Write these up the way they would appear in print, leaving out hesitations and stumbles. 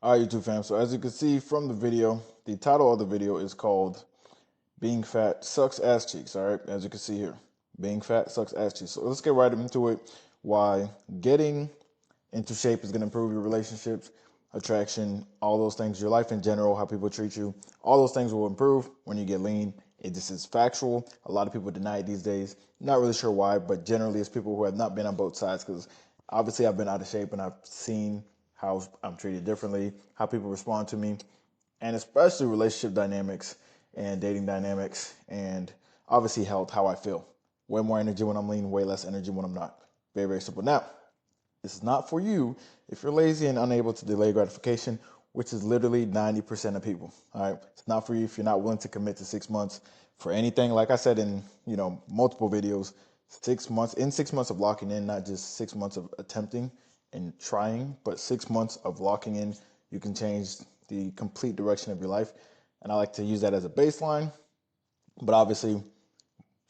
All right, YouTube fam. So as you can see from the video, the title of the video is called Being Fat Sucks Ass Cheeks. All right, as you can see here, being fat sucks ass cheeks. So let's get right into it. Why getting into shape is going to improve your relationships, attraction, all those things, your life in general, how people treat you. All those things will improve when you get lean. It just is factual. A lot of people deny it these days. Not really sure why, but generally it's people who have not been on both sides because obviously I've been out of shape and I've seen how I'm treated differently, how people respond to me, and especially relationship dynamics and dating dynamics and obviously health, how I feel. Way more energy when I'm lean, way less energy when I'm not. Very, very simple. Now, this is not for you if you're lazy and unable to delay gratification, which is literally 90% of people. All right. It's not for you if you're not willing to commit to 6 months for anything. Like I said in, multiple videos, 6 months, in 6 months of locking in, not just 6 months of attempting and trying, but 6 months of locking in, you can change the complete direction of your life. And I like to use that as a baseline. But obviously,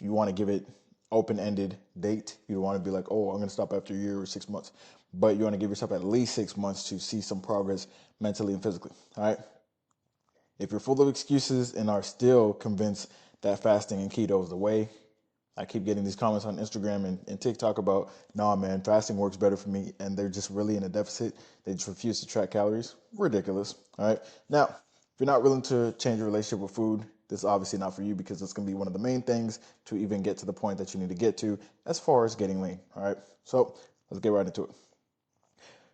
you want to give it open-ended date. You don't want to be like, oh, I'm going to stop after a year or 6 months. But you want to give yourself at least 6 months to see some progress mentally and physically. All right. If you're full of excuses and are still convinced that fasting and keto is the way, I keep getting these comments on Instagram and TikTok about, nah, man, fasting works better for me. And they're just really in a deficit. They just refuse to track calories. Ridiculous. All right. Now, if you're not willing to change your relationship with food, this is obviously not for you because it's going to be one of the main things to even get to the point that you need to get to as far as getting lean. All right. So let's get right into it.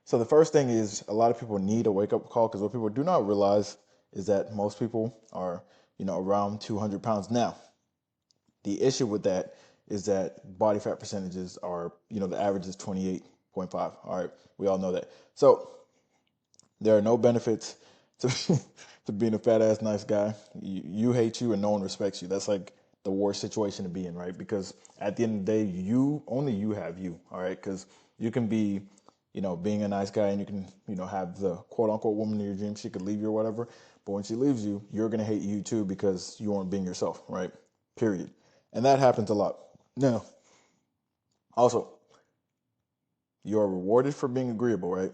So the first thing is a lot of people need a wake up call because what people do not realize is that most people are, around 200 pounds now. The issue with that is that body fat percentages are, the average is 28.5. All right. We all know that. So there are no benefits to, to being a fat ass nice guy. You hate you and no one respects you. That's like the worst situation to be in, right? Because at the end of the day, only you have you, all right? Because you can be, being a nice guy and you can, have the quote unquote woman in your dreams. She could leave you or whatever. But when she leaves you, you're going to hate you too because you aren't being yourself, right? Period. And that happens a lot. Now, also, you are rewarded for being agreeable, right?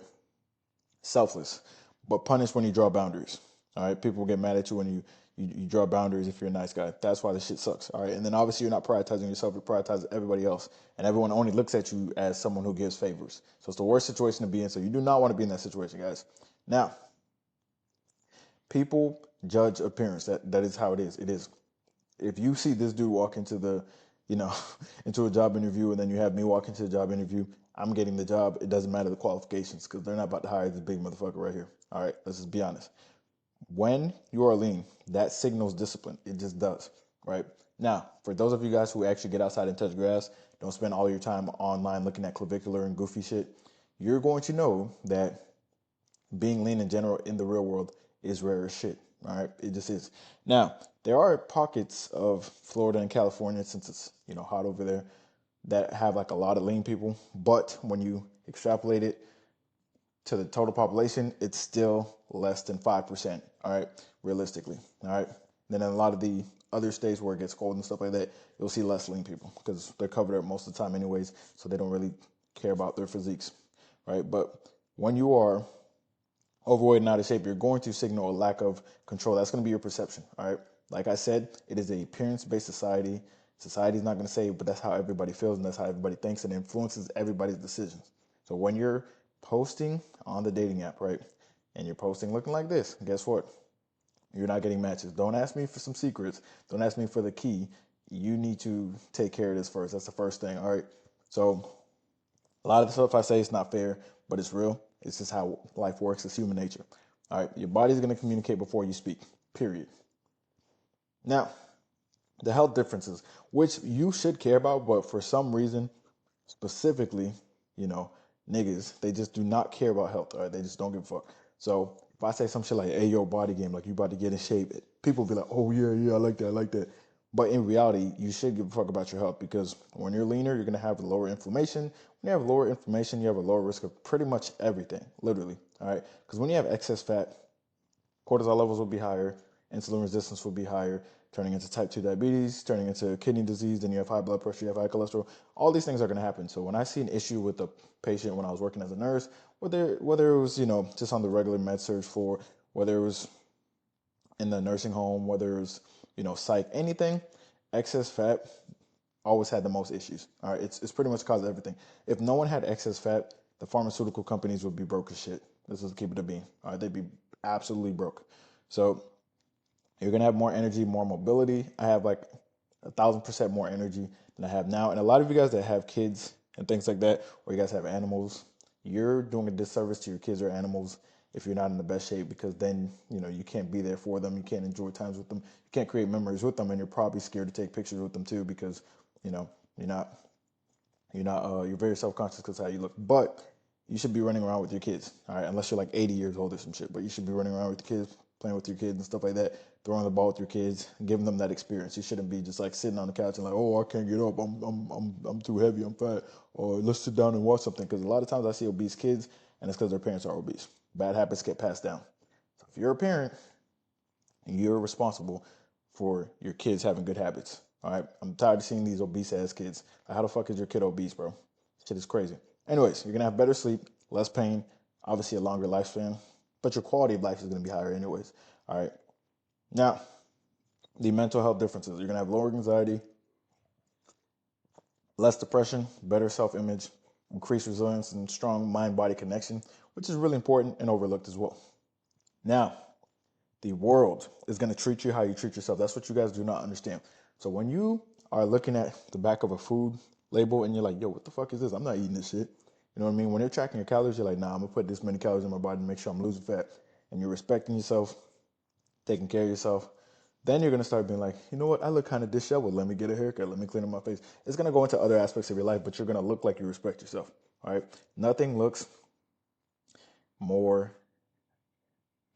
Selfless, but punished when you draw boundaries. All right, people get mad at you when you draw boundaries if you're a nice guy. That's why this shit sucks. All right, and then obviously you're not prioritizing yourself, you prioritize everybody else, and everyone only looks at you as someone who gives favors. So it's the worst situation to be in. So you do not want to be in that situation, guys. Now, people judge appearance. That is how it is. It is. If you see this dude walk into the, into a job interview, and then you have me walk into a job interview, I'm getting the job. It doesn't matter the qualifications because they're not about to hire this big motherfucker right here. All right, let's just be honest. When you are lean, that signals discipline. It just does, right? Now, for those of you guys who actually get outside and touch grass, don't spend all your time online looking at clavicular and goofy shit, you're going to know that being lean in general in the real world is rare as shit. All right, it just is. Now, there are pockets of Florida and California, since it's hot over there, that have like a lot of lean people. But when you extrapolate it to the total population, it's still less than 5%. All right, realistically. All right. Then in a lot of the other states where it gets cold and stuff like that, you'll see less lean people because they're covered up most of the time anyways, so they don't really care about their physiques, right? But when you are overweight and out of shape, you're going to signal a lack of control. That's going to be your perception. All right. Like I said, it is a appearance-based society. Society's not going to say it, but that's how everybody feels and that's how everybody thinks and influences everybody's decisions. So when you're posting on the dating app, right, and you're posting looking like this, guess what? You're not getting matches. Don't ask me for some secrets. Don't ask me for the key. You need to take care of this first. That's the first thing. All right. So a lot of the stuff I say is not fair, but it's real. It's just how life works. It's human nature. All right. Your body's going to communicate before you speak, period. Now, the health differences, which you should care about, but for some reason, specifically, niggas, they just do not care about health. All right. They just don't give a fuck. So if I say some shit like, hey, yo, body game, like you about to get in shape, people be like, oh, yeah, I like that. I like that. But in reality, you should give a fuck about your health because when you're leaner, you're going to have lower inflammation. When you have lower inflammation, you have a lower risk of pretty much everything, literally. All right. Because when you have excess fat, cortisol levels will be higher, insulin resistance will be higher, turning into type 2 diabetes, turning into kidney disease, then you have high blood pressure, you have high cholesterol. All these things are going to happen. So when I see an issue with a patient when I was working as a nurse, whether it was, just on the regular med surg floor, whether it was in the nursing home, whether it was, psych, anything, excess fat always had the most issues. All right, it's pretty much caused everything. If no one had excess fat, the pharmaceutical companies would be broke as shit. Let's just keep it a bean. All right, they'd be absolutely broke. So you're gonna have more energy, more mobility. I have like 1,000% more energy than I have now. And a lot of you guys that have kids and things like that, or you guys have animals, you're doing a disservice to your kids or animals if you're not in the best shape, because then, you can't be there for them. You can't enjoy times with them. You can't create memories with them. And you're probably scared to take pictures with them too, because, you're not, you're very self-conscious because how you look. But you should be running around with your kids, all right? Unless you're like 80 years old or some shit. But you should be running around with your kids, playing with your kids and stuff like that, throwing the ball with your kids, giving them that experience. You shouldn't be just like sitting on the couch and like, oh, I can't get up. I'm too heavy. I'm fat. Or let's sit down and watch something. Because a lot of times I see obese kids, and it's because their parents are obese. Bad habits get passed down. So if you're a parent, you're responsible for your kids having good habits. All right. I'm tired of seeing these obese ass kids. Like, how the fuck is your kid obese, bro? Shit is crazy. Anyways, you're gonna have better sleep, less pain, obviously a longer lifespan, but your quality of life is gonna be higher anyways. All right. Now, the mental health differences. You're gonna have lower anxiety, less depression, better self-image, increased resilience, and strong mind-body connection, which is really important and overlooked as well. Now, the world is going to treat you how you treat yourself. That's what you guys do not understand. So when you are looking at the back of a food label and you're like, yo, what the fuck is this? I'm not eating this shit. You know what I mean? When you're tracking your calories, you're like, nah, I'm going to put this many calories in my body to make sure I'm losing fat. And you're respecting yourself, taking care of yourself. Then you're going to start being like, you know what? I look kind of disheveled. Let me get a haircut. Let me clean up my face. It's going to go into other aspects of your life, but you're going to look like you respect yourself. All right? Nothing looks more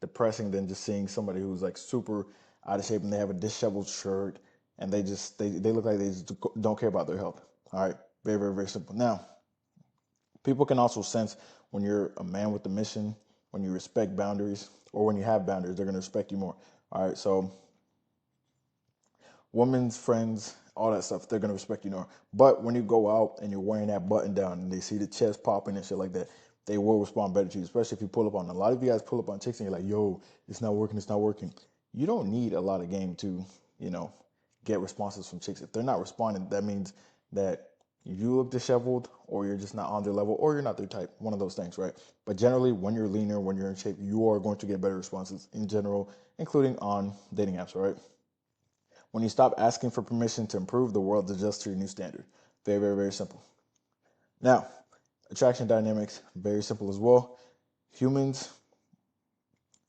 depressing than just seeing somebody who's like super out of shape and they have a disheveled shirt and they look like they just don't care about their health. All right, very, very, very simple. Now, people can also sense when you're a man with a mission, when you respect boundaries, or when you have boundaries, they're gonna respect you more. All right, so women's friends, all that stuff, they're gonna respect you more. But when you go out and you're wearing that button down and they see the chest popping and shit like that, they will respond better to you, especially if you pull up on them. A lot of you guys pull up on chicks and you're like, yo, it's not working, it's not working. You don't need a lot of game to, get responses from chicks. If they're not responding, that means that you look disheveled or you're just not on their level or you're not their type, one of those things, right? But generally, when you're leaner, when you're in shape, you are going to get better responses in general, including on dating apps, right? When you stop asking for permission to improve, the world adjusts to your new standard. Very, very, very simple. Now, attraction dynamics, very simple as well. Humans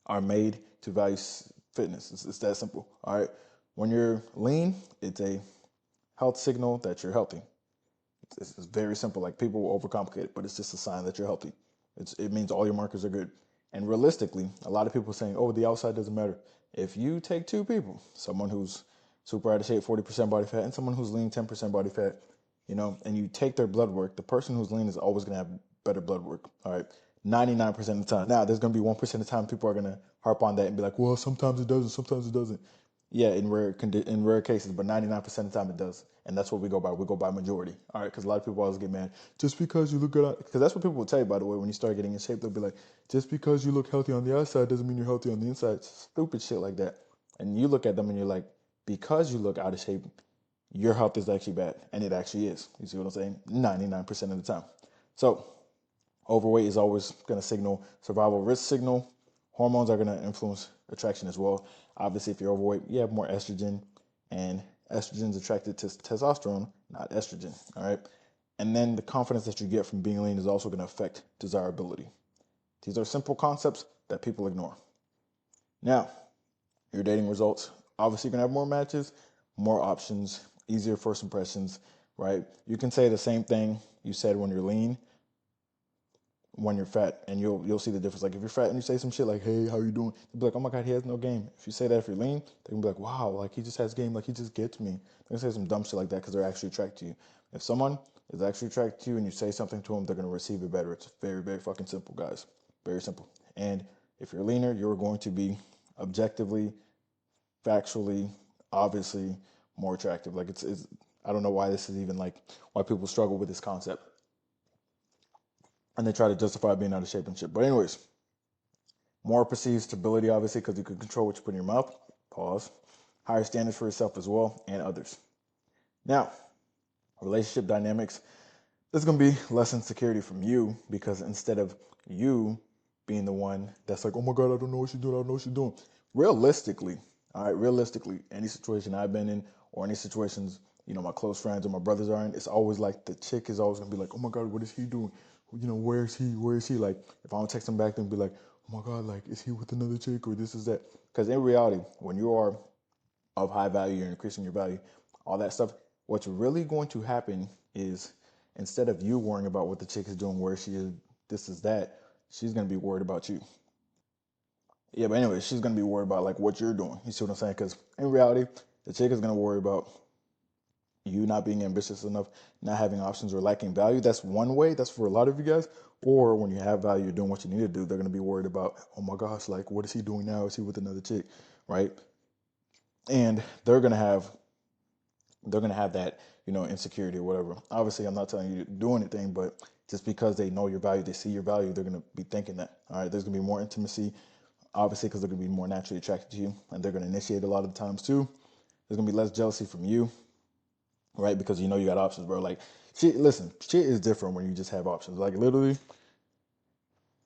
are made to value fitness. It's that simple. All right. When you're lean, it's a health signal that you're healthy. It's very simple. Like, people will overcomplicate it, but it's just a sign that you're healthy. It means all your markers are good. And realistically, a lot of people are saying, oh, the outside doesn't matter. If you take two people, someone who's super out of shape, 40% body fat, and someone who's lean, 10% body fat, and you take their blood work, the person who's lean is always going to have better blood work. All right. 99% of the time. Now, there's going to be 1% of the time people are going to harp on that and be like, well, sometimes it doesn't, sometimes it doesn't. Yeah, in rare cases, but 99% of the time it does. And that's what we go by. We go by majority. All right, because a lot of people always get mad. Just because you look good, because that's what people will tell you, by the way, when you start getting in shape, they'll be like, just because you look healthy on the outside doesn't mean you're healthy on the inside. Stupid shit like that. And you look at them and you're like, because you look out of shape, your health is actually bad. And it actually is. You see what I'm saying? 99% of the time. So overweight is always going to signal survival risk signal. Hormones are going to influence attraction as well. Obviously, if you're overweight, you have more estrogen, and estrogen is attracted to testosterone, not estrogen. All right. And then the confidence that you get from being lean is also going to affect desirability. These are simple concepts that people ignore. Now, your dating results. Obviously, you're going to have more matches, more options, easier first impressions, right? You can say the same thing you said when you're lean, when you're fat, and you'll see the difference. Like, if you're fat and you say some shit like, hey, how you doing? They'll be like, oh my God, he has no game. If you say that if you're lean, they're gonna be like, wow, like, he just has game, like, he just gets me. They're gonna say some dumb shit like that because they're actually attracted to you. If someone is actually attracted to you and you say something to them, they're gonna receive it better. It's very, very fucking simple, guys. Very simple. And if you're leaner, you're going to be objectively, factually, obviously more attractive. Like it's I don't know why this is even like why people struggle with this concept and they try to justify being out of shape and shit. But anyways, more perceived stability, obviously, because you can control what you put in your mouth. Pause. Higher standards for yourself as well and others. Now, relationship dynamics. There's going to be less insecurity from you because instead of you being the one that's like, oh my God, I don't know what she's doing. I don't know what she's doing. Realistically, all right, realistically, any situation I've been in or any situations, my close friends or my brothers are in, it's always like the chick is always going to be like, oh my God, what is he doing? Where is he? Where is he? Like, if I don't text him back, then be like, oh my God, like, is he with another chick or this is that? Because in reality, when you are of high value, you're increasing your value, all that stuff, what's really going to happen is instead of you worrying about what the chick is doing, where she is, this is that, she's going to be worried about you. Yeah, but anyway, she's going to be worried about like what you're doing. You see what I'm saying? Because in reality, the chick is going to worry about you not being ambitious enough, not having options or lacking value. That's one way. That's for a lot of you guys. Or when you have value, you're doing what you need to do. They're going to be worried about, oh my gosh, like what is he doing now? Is he with another chick? Right? And they're gonna have that, insecurity or whatever. Obviously, I'm not telling you to do anything, but just because they know your value, they see your value, they're gonna be thinking that. All right, there's gonna be more intimacy, obviously, because they're gonna be more naturally attracted to you, and they're gonna initiate a lot of the times too. There's gonna be less jealousy from you, right? Because you got options, bro. Like, shit is different when you just have options. Like literally,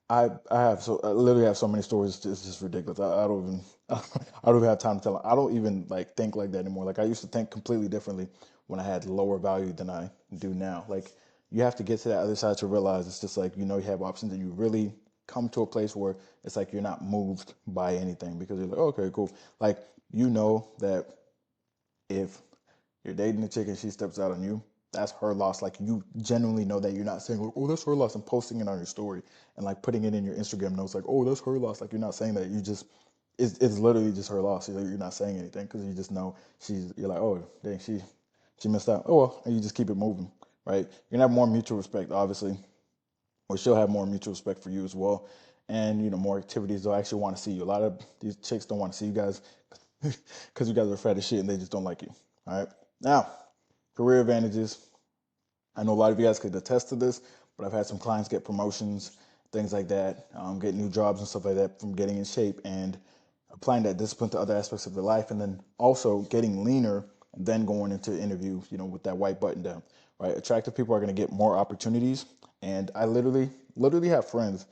I literally have so many stories. It's just ridiculous. I don't even I don't even have time to tell them. I don't even like think like that anymore. Like I used to think completely differently when I had lower value than I do now. Like you have to get to that other side to realize it's just like you have options and you really come to a place where it's like you're not moved by anything because you're like, okay, cool. Like that if you're dating a chick and she steps out on you, that's her loss. Like you genuinely know that you're not saying like, oh, that's her loss and posting it on your story and like putting it in your Instagram notes like, oh, that's her loss. Like you're not saying that. You just it's literally just her loss. You're not saying anything because you just know you're like, oh, dang, she missed out. Oh well, and you just keep it moving, right? You're gonna have more mutual respect, obviously, or she'll have more mutual respect for you as well. And more activities. They'll actually want to see you. A lot of these chicks don't want to see you guys because you guys are fat as shit and they just don't like you. All right. Now, career advantages. I know a lot of you guys could attest to this, but I've had some clients get promotions, things like that, get new jobs and stuff like that from getting in shape and applying that discipline to other aspects of their life, and then also getting leaner and then going into interviews, with that white button down. Right, attractive people are going to get more opportunities, and I literally have friends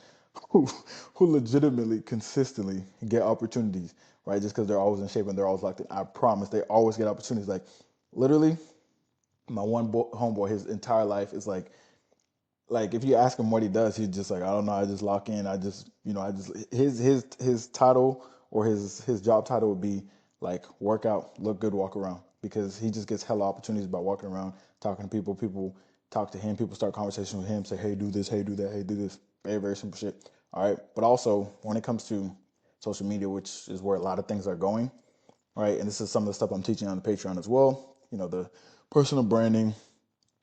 who who legitimately consistently get opportunities, right? Just because they're always in shape and they're always locked in. I promise they always get opportunities. Like literally, my homeboy, his entire life is like if you ask him what he does, he's just like, I don't know, I just lock in. I just I just his title or his job title would be like workout, look good, walk around. Because he just gets hella opportunities by walking around, talking to people. People talk to him, people start conversation with him, say, hey, do this, hey, do that, hey, do this. Very, very simple shit. All right. But also when it comes to social media, which is where a lot of things are going, right? And this is some of the stuff I'm teaching on the Patreon as well. The personal branding,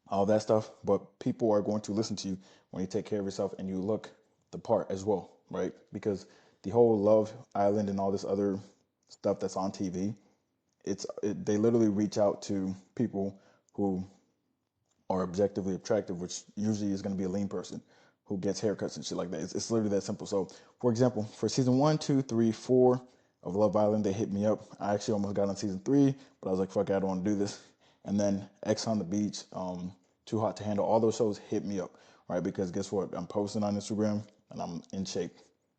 all that stuff. But people are going to listen to you when you take care of yourself and you look the part as well, right? Because the whole Love Island and all this other stuff that's on TV, they literally reach out to people who are objectively attractive, which usually is going to be a lean person who gets haircuts and shit like that. It's literally that simple. So, for example, for season 1, 2, 3, 4 of Love Island, they hit me up. I actually almost got on season 3, but I was like, fuck, I don't want to do this. And then X on the Beach, Too Hot to Handle, all those shows hit me up, right? Because guess what? I'm posting on Instagram and I'm in shape,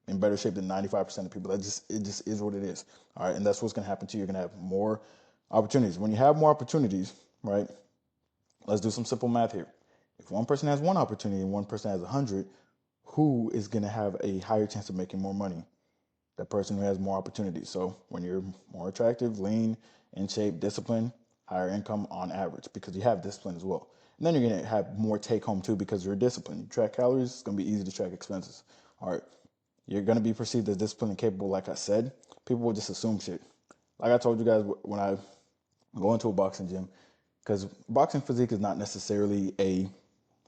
in better shape than 95% of people. It just is what it is. All right. And that's what's going to happen to you. You're going to have more opportunities. When you have more opportunities, right? Let's do some simple math here. If one person has one opportunity and one person has 100, who is going to have a higher chance of making more money? That person who has more opportunities. So when you're more attractive, lean, in shape, disciplined, higher income on average because you have discipline as well. And then you're going to have more take home too because you're disciplined. You track calories, it's going to be easy to track expenses. All right. You're going to be perceived as disciplined and capable, like I said. People will just assume shit. Like I told you guys when I go into a boxing gym, because boxing physique is not necessarily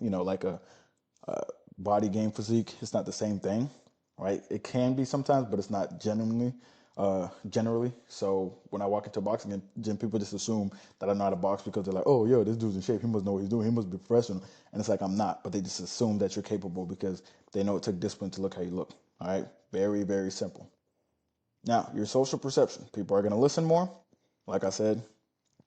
like a body game physique. It's not the same thing, right? It can be sometimes, but it's not genuinely. generally. So when I walk into a boxing gym, people just assume that I'm not a box because they're like, oh, yo, this dude's in shape. He must know what he's doing. He must be professional. And it's like, I'm not, but they just assume that you're capable because they know it took discipline to look how you look. All right. Very, very simple. Now, your social perception. People are going to listen more. Like I said,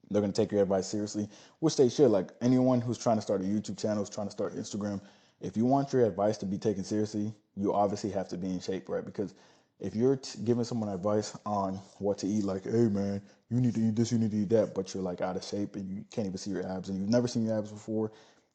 they're going to take your advice seriously, which they should. Like anyone who's trying to start a YouTube channel, who's trying to start Instagram, if you want your advice to be taken seriously, you obviously have to be in shape, right? Because if you're giving someone advice on what to eat, like, hey man, you need to eat this, you need to eat that, but you're like out of shape and you can't even see your abs and you've never seen your abs before,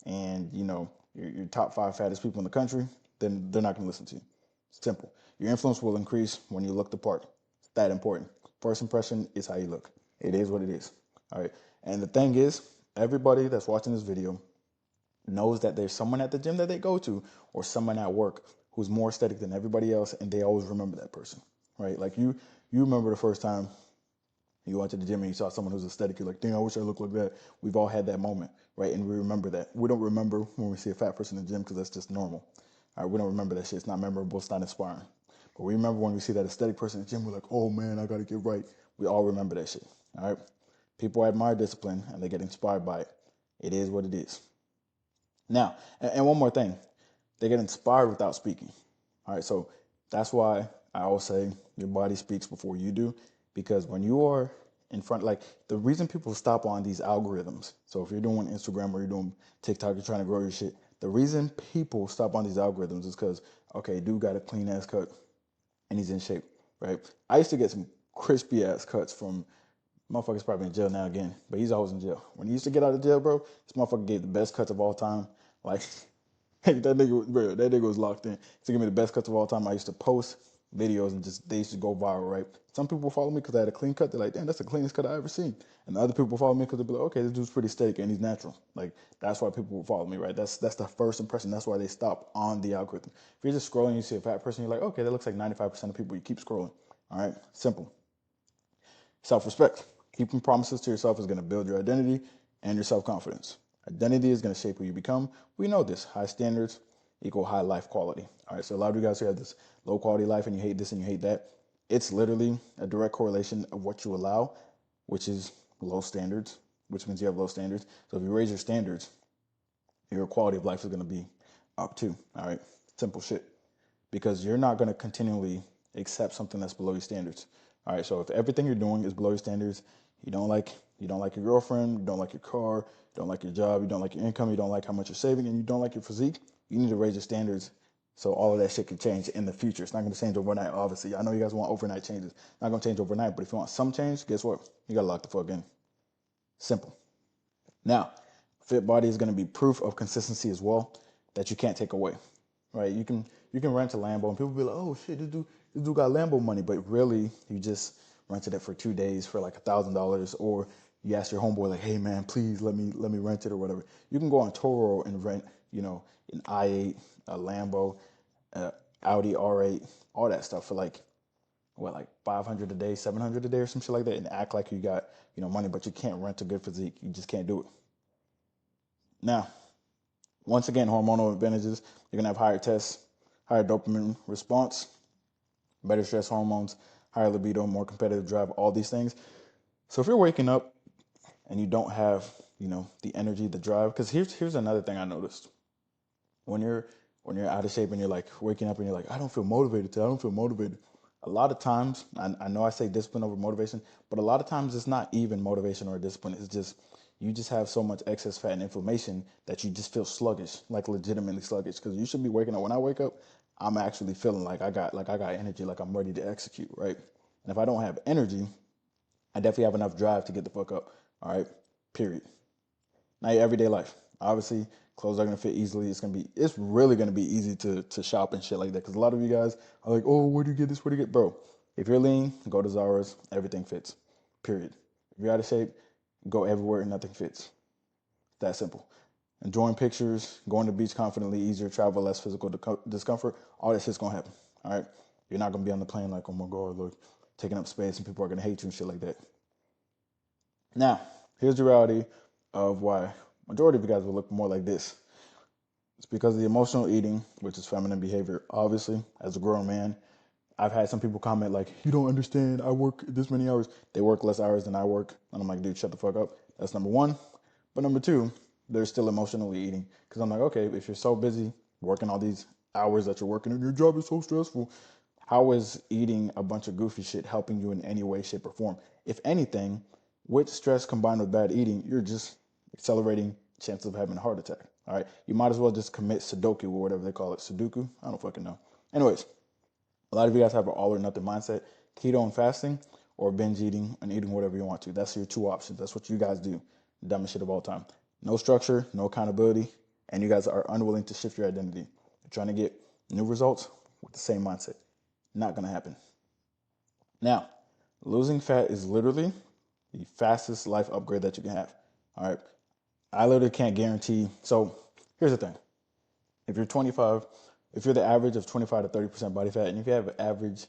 and you know you're top 5 fattest people in the country, then they're not going to listen to you. Simple. Your influence will increase when you look the part. It's that important. First impression is how you look. It is what it is. All right. And the thing is, everybody that's watching this video knows that there's someone at the gym that they go to or someone at work who's more aesthetic than everybody else, and they always remember that person, right? Like you remember the first time you went to the gym and you saw someone who's aesthetic, you're like, dang, I wish I looked like that. We've all had that moment, right? And we remember that. We don't remember when we see a fat person in the gym because that's just normal. All right, we don't remember that shit. It's not memorable. It's not inspiring. But we remember when we see that aesthetic person in the gym, we're like, oh man, I got to get right. We all remember that shit. All right. People admire discipline and they get inspired by it. It is what it is. Now, and one more thing, they get inspired without speaking. All right. So that's why I always say your body speaks before you do, because when you are in front, like the reason people stop on these algorithms. So if you're doing Instagram or you're doing TikTok, you're trying to grow your shit. The reason people stop on these algorithms is because, okay, dude got a clean ass cut and he's in shape, right? I used to get some crispy ass cuts from motherfucker's probably in jail now again, but he's always in jail. When he used to get out of jail, bro, this motherfucker gave the best cuts of all time. Like, that nigga was locked in. To give me the best cuts of all time. I used to post videos and just they used to go viral, right? Some people follow me because I had a clean cut. They're like, damn, that's the cleanest cut I ever seen. And other people follow me because they'll be like, okay, this dude's pretty steak and he's natural. Like that's why people will follow me, right? That's the first impression. That's why they stop on the algorithm. If you're just scrolling, you see a fat person, you're like, okay, that looks like 95% of people. You keep scrolling. All right, simple. Self-respect. Keeping promises to yourself is going to build your identity and your self-confidence. Identity is going to shape who you become. We know this. High standards equal high life quality. All right, so a lot of you guys who have this low quality life and you hate this and you hate that, it's literally a direct correlation of what you allow, which is low standards, which means you have low standards. So if you raise your standards, your quality of life is going to be up too. All right, simple shit. Because you're not going to continually accept something that's below your standards. All right, so if everything you're doing is below your standards, you don't like your girlfriend, you don't like your car, you don't like your job, you don't like your income, you don't like how much you're saving, and you don't like your physique, you need to raise your standards so all of that shit can change in the future. It's not going to change overnight, obviously. I know you guys want overnight changes. It's not going to change overnight, but if you want some change, guess what? You got to lock the fuck in. Simple. Now, fit body is going to be proof of consistency as well that you can't take away, right? You can rent a Lambo and people be like, oh shit, this dude got Lambo money, but really you just rented it for 2 days for like $1,000, or you ask your homeboy like, hey man, please let me rent it or whatever. You can go on Toro and rent, an i8, a Lambo, Audi R8, all that stuff for like 500 a day, 700 a day or some shit like that, and act like you got money, but you can't rent a good physique. You just can't do it. Now, once again, hormonal advantages. You're gonna have higher tests, higher dopamine response, better stress hormones, higher libido, more competitive drive, all these things. So if you're waking up and you don't have, the energy, the drive, because here's another thing I noticed. When you're out of shape and you're like waking up and you're like, I don't feel motivated today, I don't feel motivated. A lot of times, I know I say discipline over motivation, but a lot of times it's not even motivation or discipline. It's just, you just have so much excess fat and inflammation that you just feel sluggish, like legitimately sluggish. Because you should be waking up. When I wake up, I'm actually feeling like I got energy, like I'm ready to execute, right? And if I don't have energy, I definitely have enough drive to get the fuck up. All right, period. Now your everyday life. Obviously, clothes are gonna fit easily. It's really gonna be easy to shop and shit like that. Because a lot of you guys are like, oh, where do you get this? Where do you get, bro? If you're lean, go to Zara's. Everything fits. Period. If you're out of shape, go everywhere and nothing fits. That simple. Enjoying pictures, going to the beach confidently, easier travel, less physical discomfort. All that shit's gonna happen. All right. You're not gonna be on the plane like, oh my god, look, taking up space and people are gonna hate you and shit like that. Now, here's the reality of why majority of you guys will look more like this. It's because of the emotional eating, which is feminine behavior. Obviously, as a grown man, I've had some people comment like, you don't understand, I work this many hours. They work less hours than I work. And I'm like, dude, shut the fuck up. That's number one. But number two, they're still emotionally eating. Because I'm like, okay, if you're so busy working all these hours that you're working and your job is so stressful, how is eating a bunch of goofy shit helping you in any way, shape, or form? If anything, with stress combined with bad eating, you're just accelerating chances of having a heart attack. All right, you might as well just commit Sudoku or whatever they call it, Sudoku. I don't fucking know. Anyways, a lot of you guys have an all or nothing mindset, keto and fasting, or binge eating and eating whatever you want to. That's your two options. That's what you guys do. Dumbest shit of all time. No structure, no accountability, and you guys are unwilling to shift your identity. You're trying to get new results with the same mindset. Not gonna happen. Now, losing fat is literally the fastest life upgrade that you can have. All right. I literally can't guarantee. So here's the thing. If you're 25, if you're the average of 25 to 30% body fat, and if you have average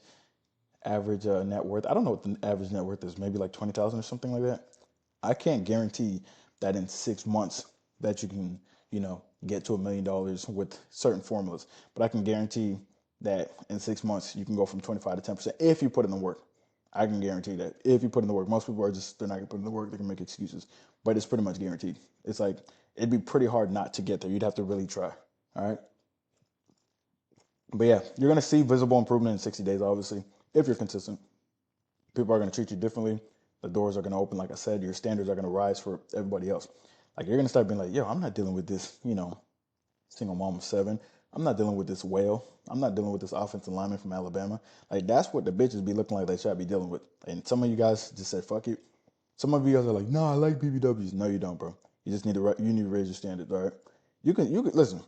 net worth, I don't know what the average net worth is, maybe like 20,000 or something like that. I can't guarantee that in 6 months that you can, get to $1 million with certain formulas. But I can guarantee that in 6 months you can go from 25 to 10% if you put in the work. I can guarantee that if you put in the work. Most people they're not gonna put in the work. They can make excuses, but it's pretty much guaranteed. It's like it'd be pretty hard not to get there. You'd have to really try. All right. But yeah, you're gonna see visible improvement in 60 days. Obviously, if you're consistent, people are gonna treat you differently. The doors are gonna open. Like I said, your standards are gonna rise for everybody else. Like you're gonna start being like, yo, I'm not dealing with this. Single mom of 7. I'm not dealing with this whale. I'm not dealing with this offensive lineman from Alabama. Like that's what the bitches be looking like they should be dealing with. And some of you guys just said fuck it. Some of you guys are like, no, I like BBWs. No, you don't, bro. You just need to raise your standards, all right? You can listen.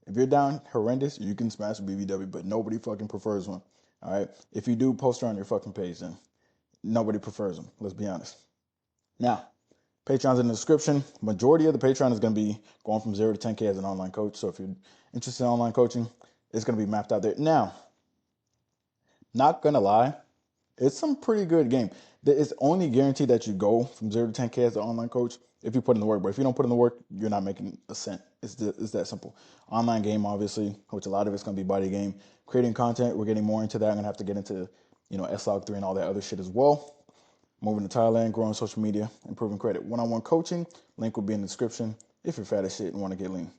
If you're down horrendous, you can smash a BBW, but nobody fucking prefers one. All right. If you do, post her on your fucking page, then nobody prefers them. Let's be honest. Now, Patreon's in the description. Majority of the Patreon is going to be going from 0 to 10K as an online coach. So if you're interested in online coaching, it's going to be mapped out there. Now, not going to lie, it's some pretty good game. It's only guaranteed that you go from 0 to 10K as an online coach if you put in the work. But if you don't put in the work, you're not making a cent. It's that simple. Online game, obviously, which a lot of it's going to be body game. Creating content, we're getting more into that. I'm going to have to get into, S-Log 3 and all that other shit as well. Moving to Thailand, growing social media, improving credit. One-on-one coaching, link will be in the description if you're fat as shit and want to get lean.